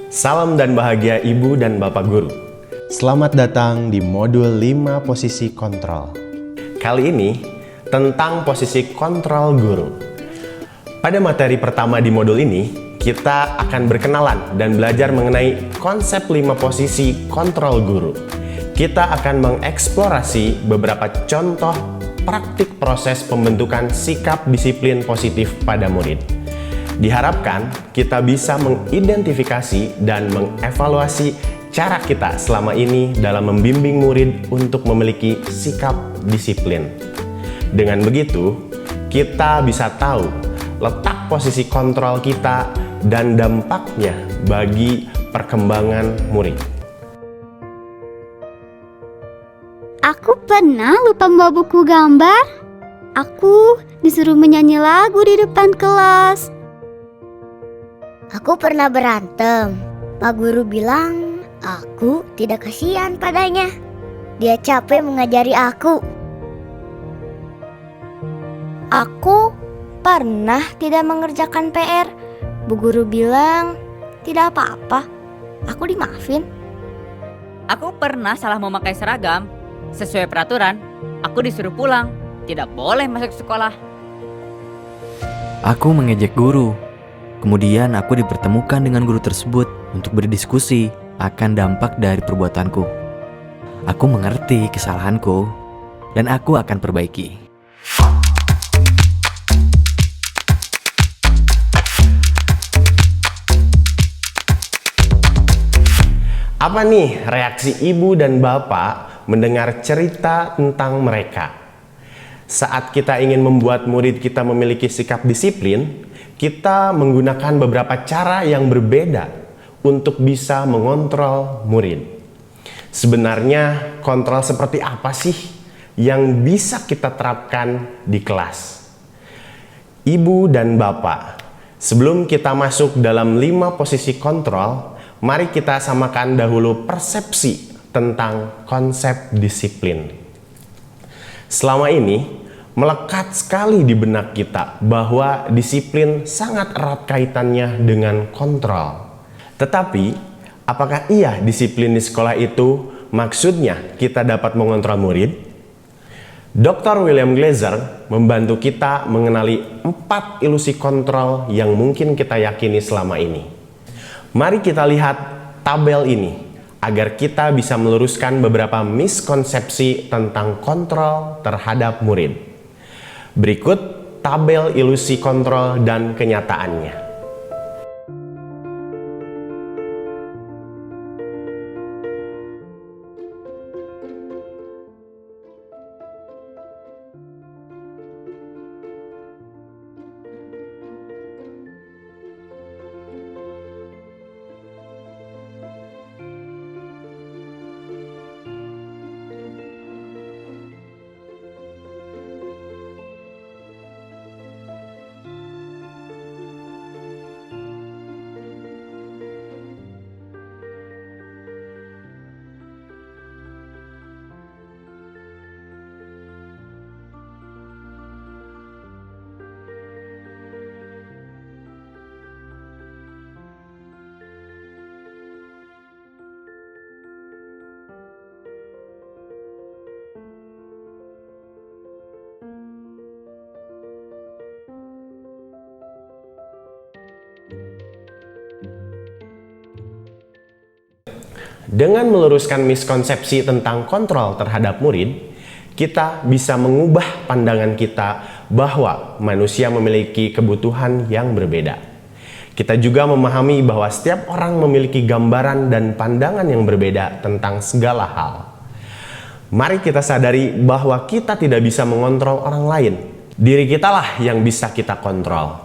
Salam dan bahagia Ibu dan Bapak Guru. Selamat datang di modul 5 posisi kontrol. Kali ini tentang posisi kontrol guru. Pada materi pertama di modul ini, kita akan berkenalan dan belajar mengenai konsep 5 posisi kontrol guru. Kita akan mengeksplorasi beberapa contoh praktik proses pembentukan sikap disiplin positif pada murid. Diharapkan kita bisa mengidentifikasi dan mengevaluasi cara kita selama ini dalam membimbing murid untuk memiliki sikap disiplin. Dengan begitu, kita bisa tahu letak posisi kontrol kita dan dampaknya bagi perkembangan murid. Aku pernah lupa membawa buku gambar. Aku disuruh menyanyi lagu di depan kelas. Aku pernah berantem. Pak guru bilang aku tidak kasihan padanya. Dia capek mengajari aku. Aku pernah tidak mengerjakan PR. Bu guru bilang tidak apa-apa, aku dimaafin. Aku pernah salah memakai seragam. Sesuai peraturan, aku disuruh pulang. Tidak boleh masuk sekolah. Aku mengejek guru. Kemudian aku dipertemukan dengan guru tersebut untuk berdiskusi akan dampak dari perbuatanku. Aku mengerti kesalahanku dan aku akan perbaiki. Apa nih reaksi ibu dan bapak mendengar cerita tentang mereka? Saat kita ingin membuat murid kita memiliki sikap disiplin, kita menggunakan beberapa cara yang berbeda untuk bisa mengontrol murid. Sebenarnya kontrol seperti apa sih yang bisa kita terapkan di kelas? Ibu dan bapak, sebelum kita masuk dalam 5 posisi kontrol, mari kita samakan dahulu persepsi tentang konsep disiplin. Selama ini, melekat sekali di benak kita bahwa disiplin sangat erat kaitannya dengan kontrol. Tetapi, apakah iya disiplin di sekolah itu maksudnya kita dapat mengontrol murid? Dr. William Glasser membantu kita mengenali 4 ilusi kontrol yang mungkin kita yakini selama ini. Mari kita lihat tabel ini agar kita bisa meluruskan beberapa miskonsepsi tentang kontrol terhadap murid. Berikut tabel ilusi kontrol dan kenyataannya. Dengan meluruskan miskonsepsi tentang kontrol terhadap murid, kita bisa mengubah pandangan kita bahwa manusia memiliki kebutuhan yang berbeda. Kita juga memahami bahwa setiap orang memiliki gambaran dan pandangan yang berbeda tentang segala hal. Mari kita sadari bahwa kita tidak bisa mengontrol orang lain. Diri kitalah yang bisa kita kontrol.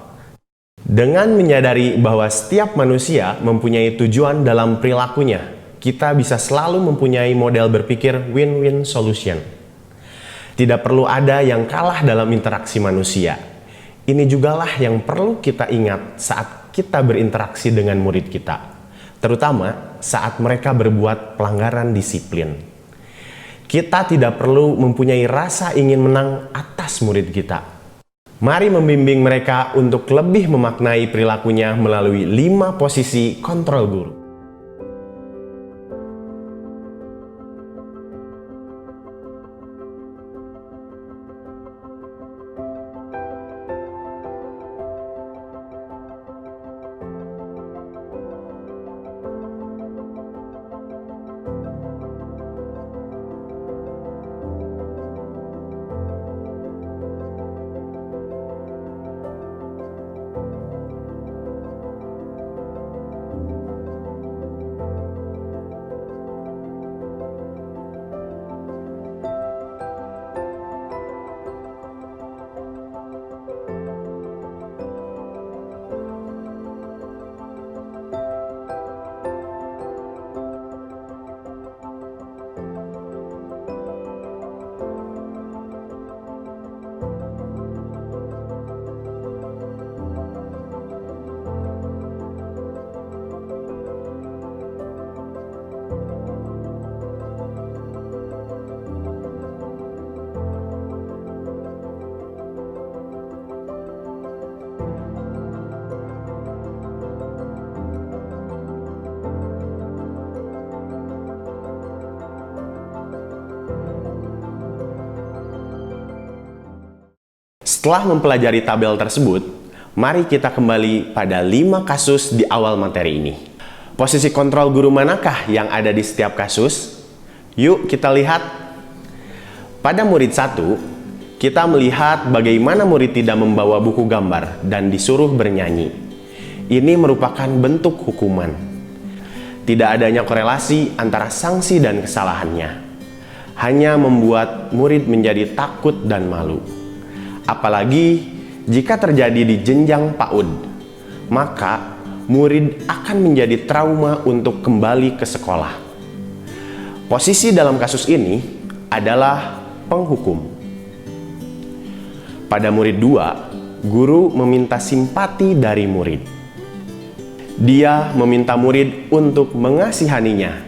Dengan menyadari bahwa setiap manusia mempunyai tujuan dalam perilakunya, kita bisa selalu mempunyai model berpikir win-win solution. Tidak perlu ada yang kalah dalam interaksi manusia. Ini jugalah yang perlu kita ingat saat kita berinteraksi dengan murid kita, terutama saat mereka berbuat pelanggaran disiplin. Kita tidak perlu mempunyai rasa ingin menang atas murid kita. Mari membimbing mereka untuk lebih memaknai perilakunya melalui 5 posisi kontrol guru. Setelah mempelajari tabel tersebut, mari kita kembali pada 5 kasus di awal materi ini. Posisi kontrol guru manakah yang ada di setiap kasus? Yuk kita lihat. Pada murid 1, kita melihat bagaimana murid tidak membawa buku gambar dan disuruh bernyanyi. Ini merupakan bentuk hukuman. Tidak adanya korelasi antara sanksi dan kesalahannya. Hanya membuat murid menjadi takut dan malu. Apalagi jika terjadi di jenjang PAUD, maka murid akan menjadi trauma untuk kembali ke sekolah. Posisi dalam kasus ini adalah penghukum. Pada murid 2, guru meminta simpati dari murid. Dia meminta murid untuk mengasihaninya.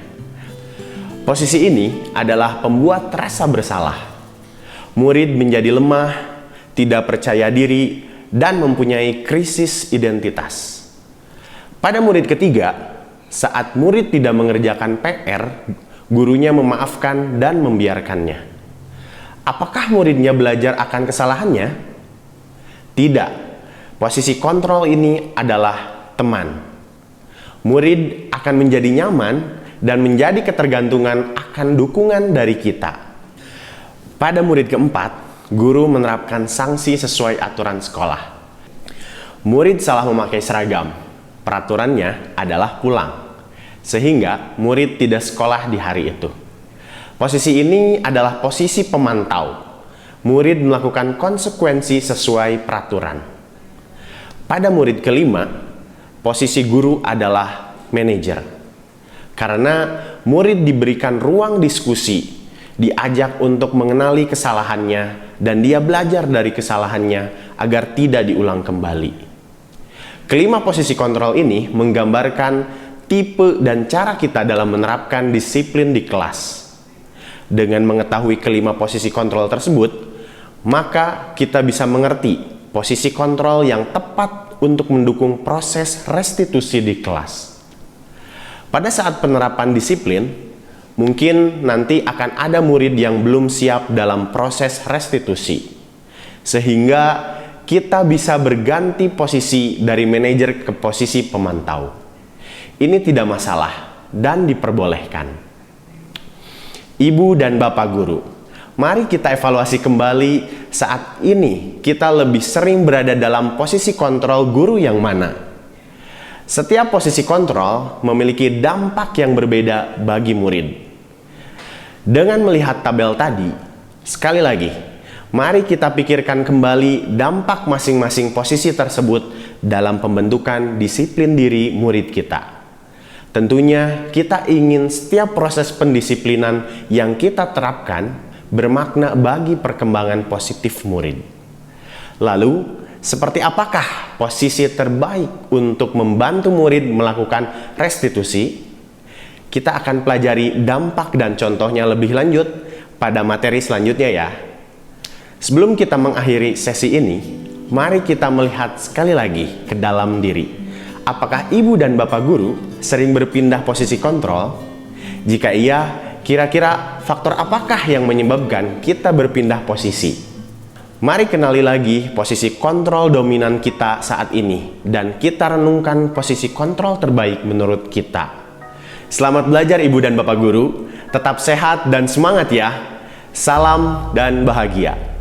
Posisi ini adalah pembuat rasa bersalah. Murid menjadi lemah, tidak percaya diri, dan mempunyai krisis identitas. Pada murid ketiga, saat murid tidak mengerjakan PR, gurunya memaafkan dan membiarkannya. Apakah muridnya belajar akan kesalahannya? Tidak. Posisi kontrol ini adalah teman. Murid akan menjadi nyaman dan menjadi ketergantungan akan dukungan dari kita. Pada murid keempat, guru menerapkan sanksi sesuai aturan sekolah. Murid salah memakai seragam. Peraturannya adalah pulang. Sehingga murid tidak sekolah di hari itu. Posisi ini adalah posisi pemantau. Murid melakukan konsekuensi sesuai peraturan. Pada murid kelima, posisi guru adalah manajer. Karena murid diberikan ruang diskusi, diajak untuk mengenali kesalahannya, dan dia belajar dari kesalahannya agar tidak diulang kembali. Kelima posisi kontrol ini menggambarkan tipe dan cara kita dalam menerapkan disiplin di kelas. Dengan mengetahui kelima posisi kontrol tersebut, maka kita bisa mengerti posisi kontrol yang tepat untuk mendukung proses restitusi di kelas. Pada saat penerapan disiplin, mungkin nanti akan ada murid yang belum siap dalam proses restitusi. Sehingga kita bisa berganti posisi dari manajer ke posisi pemantau. Ini tidak masalah dan diperbolehkan. Ibu dan Bapak guru, mari kita evaluasi kembali saat ini kita lebih sering berada dalam posisi kontrol guru yang mana. Setiap posisi kontrol memiliki dampak yang berbeda bagi murid. Dengan melihat tabel tadi, sekali lagi, mari kita pikirkan kembali dampak masing-masing posisi tersebut dalam pembentukan disiplin diri murid kita. Tentunya kita ingin setiap proses pendisiplinan yang kita terapkan bermakna bagi perkembangan positif murid. Lalu, seperti apakah posisi terbaik untuk membantu murid melakukan restitusi? Kita akan pelajari dampak dan contohnya lebih lanjut pada materi selanjutnya ya. Sebelum kita mengakhiri sesi ini, mari kita melihat sekali lagi ke dalam diri. Apakah ibu dan bapak guru sering berpindah posisi kontrol? Jika iya, kira-kira faktor apakah yang menyebabkan kita berpindah posisi? Mari kenali lagi posisi kontrol dominan kita saat ini dan kita renungkan posisi kontrol terbaik menurut kita. Selamat belajar ibu dan bapak guru, tetap sehat dan semangat ya. Salam dan bahagia.